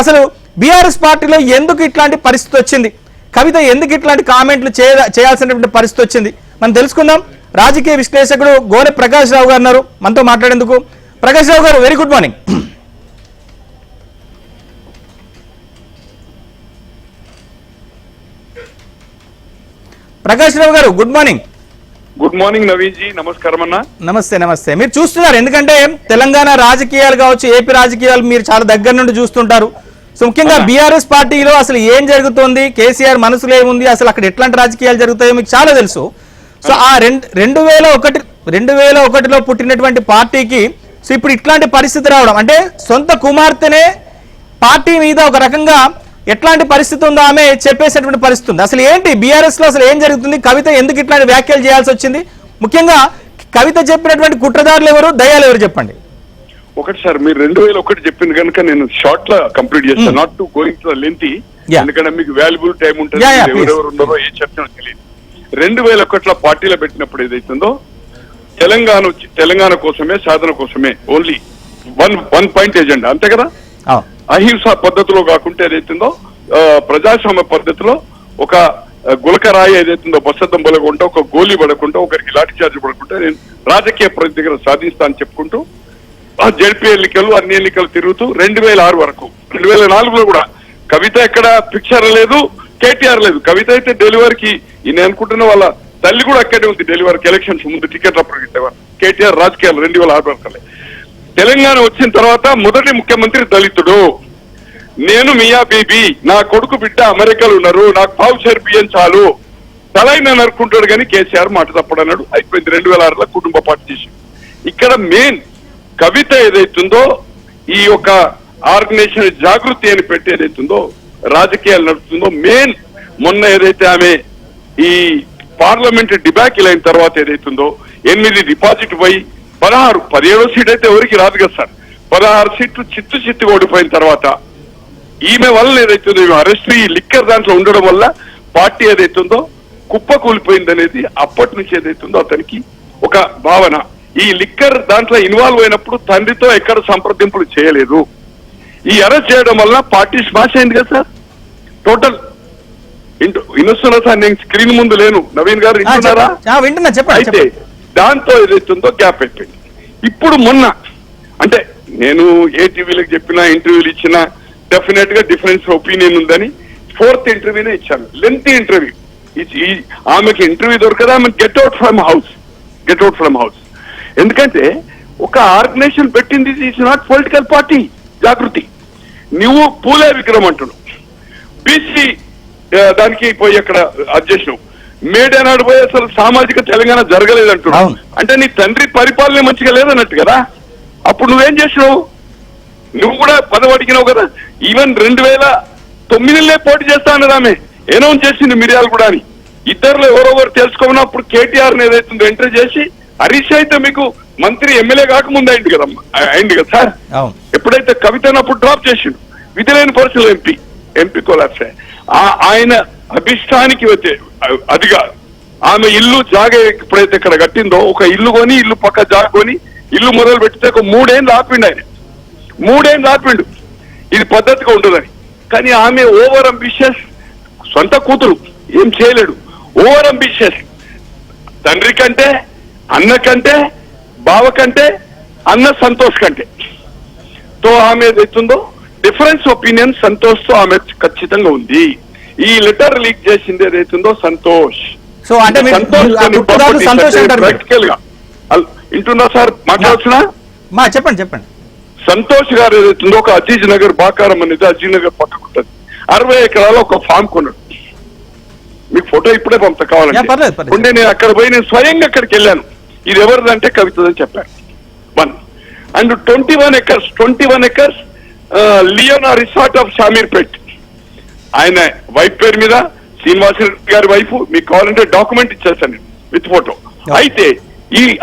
అసలు బీఆర్ఎస్ పార్టీలో ఎందుకు ఇట్లాంటి పరిస్థితి వచ్చింది, కవిత ఎందుకు ఇట్లాంటి కామెంట్లు చేయాల్సినటువంటి పరిస్థితి వచ్చింది మనం తెలుసుకుందాం. రాజకీయ విశ్లేషకుడు గోనె ప్రకాష్ రావు గారు ఉన్నారు మనతో మాట్లాడేందుకు. ప్రకాష్ రావు గారు, very good morning. Prakash Rao గారు, good morning. Good morning Naveen ji, నమస్కారం అన్న. నమస్తే నమస్తే. మీరు చూస్తున్నారు, ఎందుకంటే తెలంగాణ రాజకీయాలు కావచ్చు, ఏపీ రాజకీయాలు మీరు చాలా దగ్గర నుండి చూస్తుంటారు. సో ముఖ్యంగా బీఆర్ఎస్ పార్టీలో అసలు ఏం జరుగుతుంది, కేసీఆర్ మనసులో ఏముంది, అసలు అక్కడ ఎట్లాంటి రాజకీయాలు జరుగుతాయో మీకు చాలా తెలుసు. సో ఆ 2001లో పుట్టినటువంటి పార్టీకి సో ఇప్పుడు ఇట్లాంటి పరిస్థితి రావడం అంటే సొంత కుమార్తెనే పార్టీ మీద ఒక రకంగా ఎట్లాంటి పరిస్థితి ఉందో ఆమె చెప్పేసేటువంటి పరిస్థితి ఉంది. అసలు ఏంటి బీఆర్ఎస్ లో అసలు ఏం జరుగుతుంది, కవిత ఎందుకు ఇట్లాంటి వ్యాఖ్యలు చేయాల్సి వచ్చింది, ముఖ్యంగా కవిత చెప్పినటువంటి కుట్రదారులు ఎవరు, దయ్యాలు ఎవరు చెప్పండి. ఒకటి సార్, మీరు 2001 చెప్పింది కనుక నేను షార్ట్ లా కంప్లీట్ చేస్తాను, not to going to lengthy, ఎందుకంటే మీకు వాల్యుబుల్ టైం ఉంటుంది, ఎవరెవరు ఉన్నారో ఏ చర్చ తెలియదు. 2001లో పార్టీలో పెట్టినప్పుడు ఏదైతుందో తెలంగాణ కోసమే, సాధన కోసమే, ఓన్లీ వన్ పాయింట్ ఎజెండా, అంతే కదా. అహింసా పద్ధతిలో కాకుంటే ఏదైతుందో ప్రజాస్వామ్య పద్ధతిలో ఒక గులకరాయి ఏదైతుందో బస్సద్దం పడకుండా, ఒక గోలీ పడకుండా, ఒకరికి లాఠీ చార్జ్ పడకుండా నేను రాజకీయ ప్రతి దగ్గర సాధిస్తా అని చెప్పుకుంటూ జడ్పీ ఎన్నికలు, అన్ని ఎన్నికలు తిరుగుతూ 2006 వరకు, 2004లో కూడా కవిత ఎక్కడ పిక్చర్ లేదు, కేటీఆర్ లేదు. కవిత అయితే డెలివరీకి నేను అనుకుంటున్న వాళ్ళ తల్లి కూడా అక్కడే ఉంది, డెలివరీకి ఎలక్షన్స్ ముందు టికెట్లు అప్పుడు పెట్టేవారు. కేటీఆర్ రాజకీయాలు 2006 వరకు. తెలంగాణ వచ్చిన తర్వాత మొదటి ముఖ్యమంత్రి దళితుడు, నేను మియా బీబీ, నా కొడుకు బిడ్డ అమెరికాలో ఉన్నారు, నాకు పావు షేర్ బియ్యం చాలు, తలైన నరుకుంటాడు కానీ కేసీఆర్ మాట తప్పడన్నాడు. అయిపోయింది. 2006లో కుటుంబ పార్టీ చేసి ఇక్కడ మెయిన్ కవిత ఏదైతుందో ఈ యొక్క ఆర్గనైజేషన్ జాగృతి అని పెట్టి ఏదైతుందో రాజకీయాలు నడుపుతుందో, మెయిన్ మొన్న ఏదైతే ఆమె ఈ పార్లమెంట్ డిబాకిల్ అయిన తర్వాత ఏదైతుందో 8 డిపాజిట్ పోయి 17వ సీట్ అయితే ఎవరికి రాదు కదా సార్, 16 సీట్లు చిత్తు ఓడిపోయిన తర్వాత ఈమె వల్ల ఏదైతుందో అరెస్ట్ ఈ లిక్కర్ దాంట్లో ఉండడం వల్ల పార్టీ ఏదైతుందో కుప్ప కూలిపోయింది అనేది అప్పటి నుంచి ఏదైతుందో అతనికి ఒక భావన. ఈ లిక్కర్ దాంట్లో ఇన్వాల్వ్ అయినప్పుడు తండ్రితో ఎక్కడ సంప్రదింపులు చేయలేదు. ఈ అరెస్ట్ చేయడం వల్ల పార్టీ స్మాష్ అయింది కదా సార్. టోటల్ వినొస్తున్నా సార్, నేను స్క్రీన్ ముందు లేను. నవీన్ గారు వింటున్నారా? అయితే దాంతో ఏదైతుందో గ్యాప్ అయిపోయింది. ఇప్పుడు మొన్న అంటే నేను ఏ టీవీలకు చెప్పినా, ఇంటర్వ్యూలు ఇచ్చినా డెఫినెట్ గా డిఫరెన్స్ ఒపీనియన్ ఉందని 4th ఇంటర్వ్యూనే ఇచ్చాను. Lengthy interview. ఆమెకి ఇంటర్వ్యూ దొరకదా, ఆమె గెట్ అవుట్ ఫ్రమ్ హౌస్. ఎందుకంటే ఒక ఆర్గనైజేషన్ పెట్టింది, ఇట్స్ నాట్ పొలిటికల్ పార్టీ జాగృతి. నువ్వు పూలే విక్రమ్ అంటున్నావు, బీసీ దానికి పోయి అక్కడ అధ్యక్షుడు మేడే నాడు పోయి అసలు సామాజిక తెలంగాణ జరగలేదంటున్నావు. అంటే నీ తండ్రి పరిపాలన మంచిగా లేదన్నట్టు కదా. అప్పుడు నువ్వేం చేసినావు? నువ్వు కూడా పదవి అడిగినావు కదా. ఈవెన్ 2009లో పోటీ చేస్తా అన్నది ఆమె అనౌన్స్ చేసింది మిర్యాలు కూడా అని. ఇద్దరులో ఎవరొకరు తెలుసుకోమన్నప్పుడు కేటీఆర్ ఏదైతుందో ఎంటర్ చేసి, హరీష్ అయితే మీకు మంత్రి ఎమ్మెల్యే కాకముందు అయింది కదా సార్. ఎప్పుడైతే కవితనప్పుడు డ్రాప్ చేసిండు, విధిలేని పరిస్థితులు ఎంపీ కొలాప్స్. ఆయన అభిష్టానికి వచ్చే అదిగా ఆమె ఇల్లు జాగ ఎప్పుడైతే ఇక్కడ కట్టిందో, ఒక ఇల్లు కొని ఇల్లు పక్క జాగ కొని ఇల్లు మొదలు పెట్టితే ఒక 3 ఏళ్ళు ఆపిండు. ఆయన 3 ఏళ్ళు ఆపిండు, ఇది పద్ధతిగా ఉండదని. కానీ ఆమె ఓవర్ అంబిషియస్. సొంత కూతురు ఏం చేయలేడు, ఓవర్ అంబిషియస్. తండ్రి కంటే, అన్న కంటే, బావ కంటే, అన్న సంతోష్ కంటే. తో ఆమె ఏదైతుందో డిఫరెన్స్ ఒపీనియన్ సంతోష్ తో ఆమె ఖచ్చితంగా ఉంది. ఈ లెటర్ లీక్ చేసింది ఏదైతుందో సంతోష్. సో అంటే ప్రాక్టికల్ గా వింటున్నా సార్, మాట్లాడుతున్నా? చెప్పండి. సంతోష్ గారు ఏదైతుందో ఒక అజీజ్ నగర్ బాకారం అనేది అజీజ్ నగర్ పక్కకుంటది, 60 ఎకరాల ఒక ఫామ్ కొన్నాడు. మీకు ఫోటో ఇప్పుడే పంపుతా కావాలంటే. నేను అక్కడ పోయి నేను స్వయంగా అక్కడికి వెళ్ళాను. ఇది ఎవరిదంటే కవితదని చెప్పాను. 1 and 21 acres Leona resort of Shamirpet, ఆయన వైఫ్ పేరు మీద, శ్రీనివాసరెడ్డి గారి వైఫ్. మీకు కావాలంటే డాక్యుమెంట్ ఇచ్చేస్తాను విత్ ఫోటో. అయితే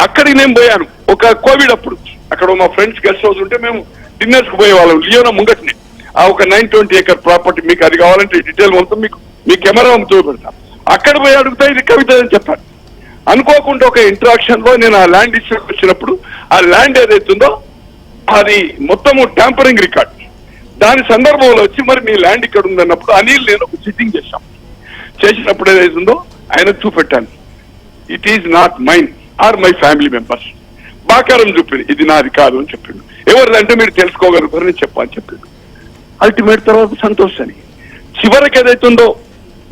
అక్కడికి నేను పోయాను ఒక కోవిడ్ అప్పుడు. అక్కడ మా ఫ్రెండ్స్ గెస్ట్ హౌస్ ఉంటే మేము డిన్నర్స్ కు పోయేవాళ్ళం లియోనా ముంగట్ని. ఆ ఒక 920 ఏకర్ ప్రాపర్టీ, మీకు అది కావాలంటే డీటెయిల్ మొత్తం మీకు మీ కెమెరా చూపెడతాం. అక్కడ పోయి అడుగుతా ఇది కవిత అని చెప్పాను. అనుకోకుండా ఒక ఇంట్రాక్షన్ లో నేను ఆ ల్యాండ్ ఇష్యూకి వచ్చినప్పుడు ఆ ల్యాండ్ ఏదైతుందో అది మొత్తము ట్యాంపరింగ్ రికార్డ్. దాని సందర్భంలో వచ్చి మరి మీ ల్యాండ్ ఇక్కడ ఉందన్నప్పుడు అనిల్ నేను ఒక సిట్టింగ్ చేసినప్పుడు ఏదైతుందో ఆయన చూపెట్టాను, it is not mine or my family members. బాకారం చూపింది ఇది నాది కాదు అని చెప్పిండు. ఎవరిదంటే మీరు తెలుసుకోగలుగుతారు నేను చెప్పని చెప్పిండు. అల్టిమేట్ తర్వాత సంతోష్ అని చివరికి ఏదైతుందో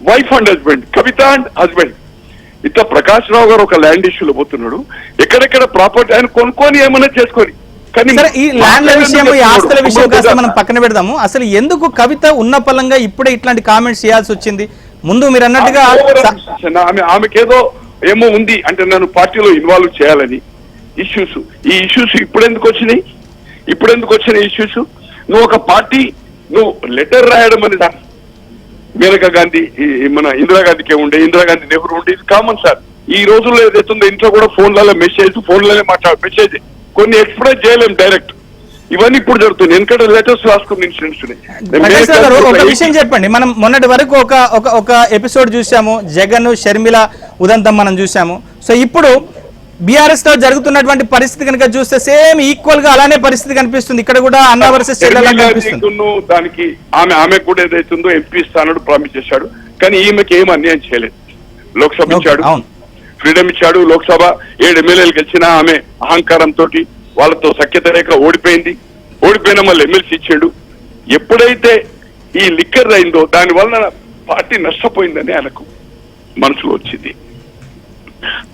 wife and husband, Kavitha and husband, ఇట్లా ప్రకాష్ రావు గారు ఒక ల్యాండ్ ఇష్యూలో పోతున్నాడు. ఎక్కడెక్కడ ప్రాపర్టీ ఆయన కొనుక్కొని ఏమైనా చేసుకొని, కానీ ఈ ల్యాండ్ల విషయం, ఈ ఆస్తుల విషయం కాస్త మనం పక్కన పెడదాము. అసలు ఎందుకు కవిత ఉన్న పలంగా ఇప్పుడే ఇట్లాంటి కామెంట్స్ చేయాల్సి వచ్చింది? ముందు మీరు అన్నట్టుగా ఆమెకేదో ఏమో ఉంది అంటే నన్ను పార్టీలో ఇన్వాల్వ్ చేయాలని ఇష్యూస్. ఈ ఇష్యూస్ ఇప్పుడెందుకు వచ్చినాయి ఇష్యూస్? నువ్వు ఒక పార్టీ, నువ్వు లెటర్ రాయడం అనేది మేనకా గాంధీ, మన ఇందిరాగాంధీకే ఉండే, ఇందిరాగాంధీ నెహ్రూ ఉండే, ఇది కామన్ సార్. ఈ రోజుల్లో ఏదైతుందో ఇంట్లో కూడా ఫోన్లలో ఫోన్లోనే మెసేజ్ కొన్ని ఎక్స్ప్రెస్ చేయలేం డైరెక్ట్. ఇవన్నీ ఇప్పుడు జరుగుతుంది. ఎందుకంటే లెటర్స్ రాసుకున్న ఇన్సిడెంట్స్. ఒక విషయం చెప్పండి, మనం మొన్నటి వరకు ఒక ఎపిసోడ్ చూసాము, జగన్ షర్మిల ఉదంతం మనం చూసాము. సో ఇప్పుడు బీఆర్ఎస్ లో జరుగుతున్నటువంటి పరిస్థితి కనుక చూస్తే సేమ్ ఈక్వల్ గా అలానే పరిస్థితి కనిపిస్తుంది. ఇక్కడ కూడా అన్న వర్సెస్ దానికి ఆమె కూడా ఏదైతుందో ఎంపీ స్థానాలు ప్రామిస్ చేశాడు, కానీ ఈమెకి ఏం అన్యాయం చేయలేదు. లోక్సభ ఇచ్చాడు, ఫ్రీడమ్ ఇచ్చాడు. లోక్సభ 7 ఎమ్మెల్యేలు గెలిచినా ఆమె అహంకారంతో వాళ్ళతో సఖ్యత రేఖ ఓడిపోయిన మళ్ళీ ఎమ్మెల్సీ ఇచ్చాడు. ఎప్పుడైతే ఈ లిక్కర్ అయిందో దాని వలన పార్టీ నష్టపోయిందని ఆయనకు మనసులో వచ్చింది.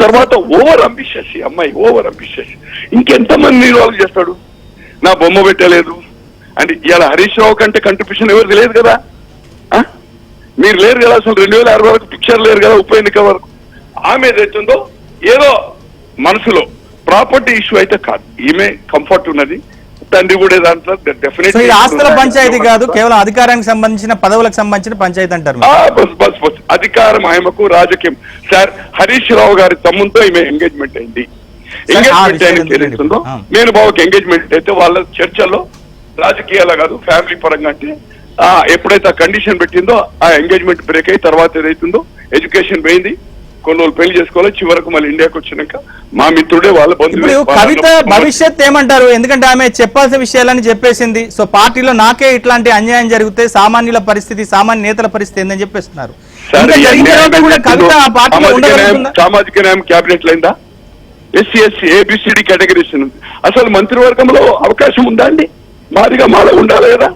తర్వాత ఓవర్ అంబిషియస్, ఈ అమ్మాయి ఓవర్ అంబిషియస్. ఇంకెంతమంది ఇన్వాల్వ్ చేస్తాడు? నా బొమ్మ పెట్టలేదు అంటే ఇవాళ హరీష్ రావు కంటే కంట్రిబ్యూషన్ ఎవరికి లేదు కదా, మీరు లేరు కదా, అసలు 2060 వరకు పిక్చర్ లేరు కదా ఉప ఎన్నిక వరకు. ఆమె ఏదైతుందో ఏదో మనసులో ప్రాపర్టీ ఇష్యూ అయితే కాదు, ఈమె కంఫర్ట్ ఉన్నది, తండ్రి కూడా దాంట్లో డెఫినెట్. ఆస్తుల పంచాయతీ కాదు, కేవలం అధికారానికి సంబంధించిన పదవులకు సంబంధించిన పంచాయతీ అంటారు. బస్ అధికారం ఆయనకు రాజకీయం. సార్ హరీష్ రావు గారి తమ్ముతో ఈమె ఎంగేజ్మెంట్ అయింది. ఎంగేజ్మెంట్ అయిన ఏదైతుందో నేను బాబుకి ఎంగేజ్మెంట్ అయితే వాళ్ళ చర్చల్లో రాజకీయాల కాదు ఫ్యామిలీ పరంగా అంటే ఎప్పుడైతే ఆ కండిషన్ పెట్టిందో ఆ ఎంగేజ్మెంట్ బ్రేక్ అయ్యి తర్వాత ఏదైతుందో ఎడ్యుకేషన్ పోయింది, కొన్ని రోజులు పెళ్లి చేసుకోవాలి. చివరకు మళ్ళీ ఇండియాకి వచ్చినాక మా మిత్రుడే వాళ్ళ బంధువులు. కవిత భవిష్యత్ ఏమంటారు? ఎందుకంటే ఆమె చెప్పాల్సిన విషయాలని చెప్పేసింది. సో పార్టీలో నాకే ఇట్లాంటి అన్యాయం జరిగితే సామాన్యుల పరిస్థితి, సామాన్య నేతల పరిస్థితి ఏందని చెప్పేస్తున్నారు. సామాజిక న్యాయం క్యాబినెట్ లైందా? ఎస్సీ ఎస్సీ ఏబిసిడి కేటగిరీస్ ఉంది. అసలు మంత్రివర్గంలో అవకాశం ఉందా అండి? మాదిగా మాలో ఉండాలి కదా.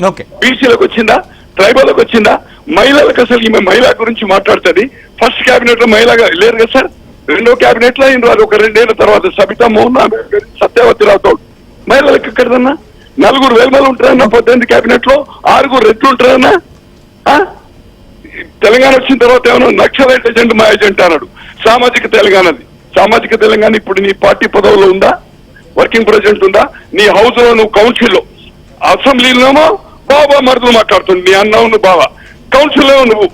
ఓకే, బీసీలకు వచ్చిందా, ట్రైబల్లకు వచ్చిందా, మహిళలకు అసలు ఈమె మహిళ గురించి మాట్లాడుతుంది. ఫస్ట్ క్యాబినెట్ లో మహిళగా లేరు కదా సార్, రెండో క్యాబినెట్ లో అయిన రాదు. ఒక 2 ఏళ్ల తర్వాత సబితా మోహన్, సత్యవతి రావుతో మహిళలకు ఎక్కడదన్నా 4 వేల ఉంటారన్నా 18 క్యాబినెట్ లో 6 రెట్లు ఉంటారన్నా. తెలంగాణ వచ్చిన తర్వాత ఏమన్నా నక్సలైట్ ఏజెంట్ మా ఏజెంట్ అన్నాడు. సామాజిక తెలంగాణ ఇప్పుడు నీ పార్టీ పదవులో ఉందా? వర్కింగ్ ప్రెసిడెంట్ ఉందా? నీ హౌస్ లో నువ్వు కౌన్సిల్లో, అసెంబ్లీలోనో బాబా మరుదులు మాట్లాడుతుంది. నీ అన్నావు నువ్వు బాబా, కౌన్సిల్లో నువ్వు,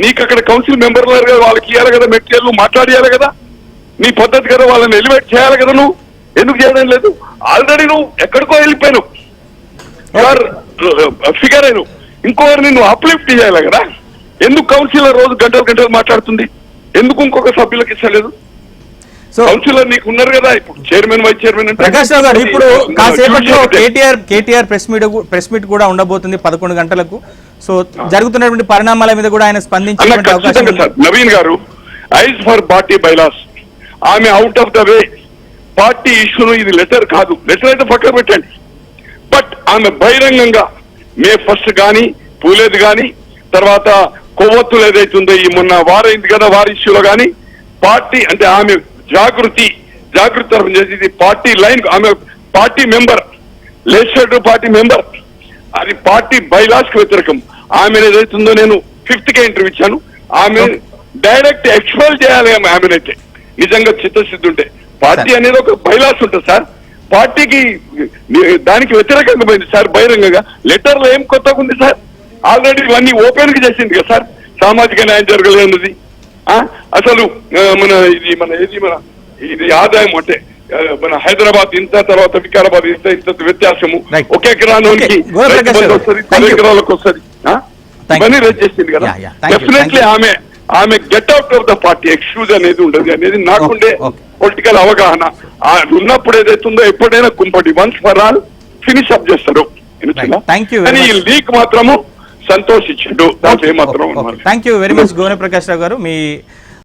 నీకు అక్కడ కౌన్సిల్ మెంబర్ లేరు కదా, వాళ్ళకి ఇవ్వాలి కదా మెటీరియల్, నువ్వు మాట్లాడియాలి కదా, నీ పద్ధతి కదా, వాళ్ళని ఎలివేట్ చేయాలి కదా. నువ్వు ఎందుకు చేయడం లేదు? ఆల్రెడీ నువ్వు ఎక్కడికో వెళ్ళిపోయావు, ఫిగర్ అయిను. ఇంకొకరిని నువ్వు అప్లిఫ్ట్ చేయాలి కదా. ఎందుకు కౌన్సిలర్ రోజు గంటలు మాట్లాడుతుంది? ఎందుకు ఇంకొక సభ్యులకు ఇస్తలేదు? కౌన్సిలర్ నీకు ఉన్నారు కదా, ఇప్పుడు chairman vice chairman. Prakash Rao గారు, ఇప్పుడు కాసేపట్లో కేటీఆర్ ప్రెస్ మీట్ కూడా ఉండబోతుంది 11 గంటలకు. సో జరుగుతున్నటువంటి పరిణామాల మీద కూడా ఆయన స్పందించే అవకాశం. నవీన్ గారు, ఐజ్ ఫర్ పార్టీ బైలాస్, ఆమె out of the way. Party ఇష్యూను ఇది లెటర్ కాదు, లెటర్ అయితే పక్కన పెట్టండి. బట్ ఆమె బహిరంగంగా మే 1 కానీ పూలేదు కానీ తర్వాత కొవ్వొత్తులు ఏదైతుందో ఈ మొన్న వారైంది కదా, వారి ఇష్యూలో కానీ పార్టీ అంటే ఆమె జాగృతి తరఫు చేసి పార్టీ లైన్, ఆమె party member, legislative party member, అది పార్టీ బైలాస్ కి వ్యతిరేకం. ఆమె ఏదైతుందో నేను 5th కే ఇంటర్వ్యూ ఇచ్చాను. ఆమె డైరెక్ట్ ఎక్స్పెల్ చేయాలి. ఆమెనైతే నిజంగా చిత్తశుద్ధి ఉంటే. పార్టీ అనేది ఒక బైలాస్ ఉంటుంది సార్, పార్టీకి దానికి వ్యతిరేకంగా పోయింది సార్ బహిరంగంగా. లెటర్లో ఏం కొత్తగా ఉంది సార్? ఆల్రెడీ ఇవన్నీ ఓపెన్ గా చేసింది కదా సార్. సామాజిక న్యాయం జరగలేనిది అసలు ఇది ఆదాయం అంటే మన హైదరాబాద్ ఇంత, తర్వాత వికారాబాద్ ఇంత వ్యత్యాసము, ఒక ఎకరానికి 10 ఎకరాలకు వస్తుంది. ఇవన్నీ రేట్ చేసింది కదా. డెఫినెట్లీ ఆమె get out of the party, excuse అనేది ఉండదు అనేది నాకుండే పొలిటికల్ అవగాహన. ఉన్నప్పుడు ఏదైతుందో ఎప్పుడైనా కుంపటి once for all finish up చేస్తారు. Thank you very కానీ ఈ much. లీక్ మాత్రము సంతోషించిండు దాంట్లో ఏమాత్రం థ్యాంక్ యూ వెరీ మచ్ గోనె ప్రకాష్ రావు గారు. మీ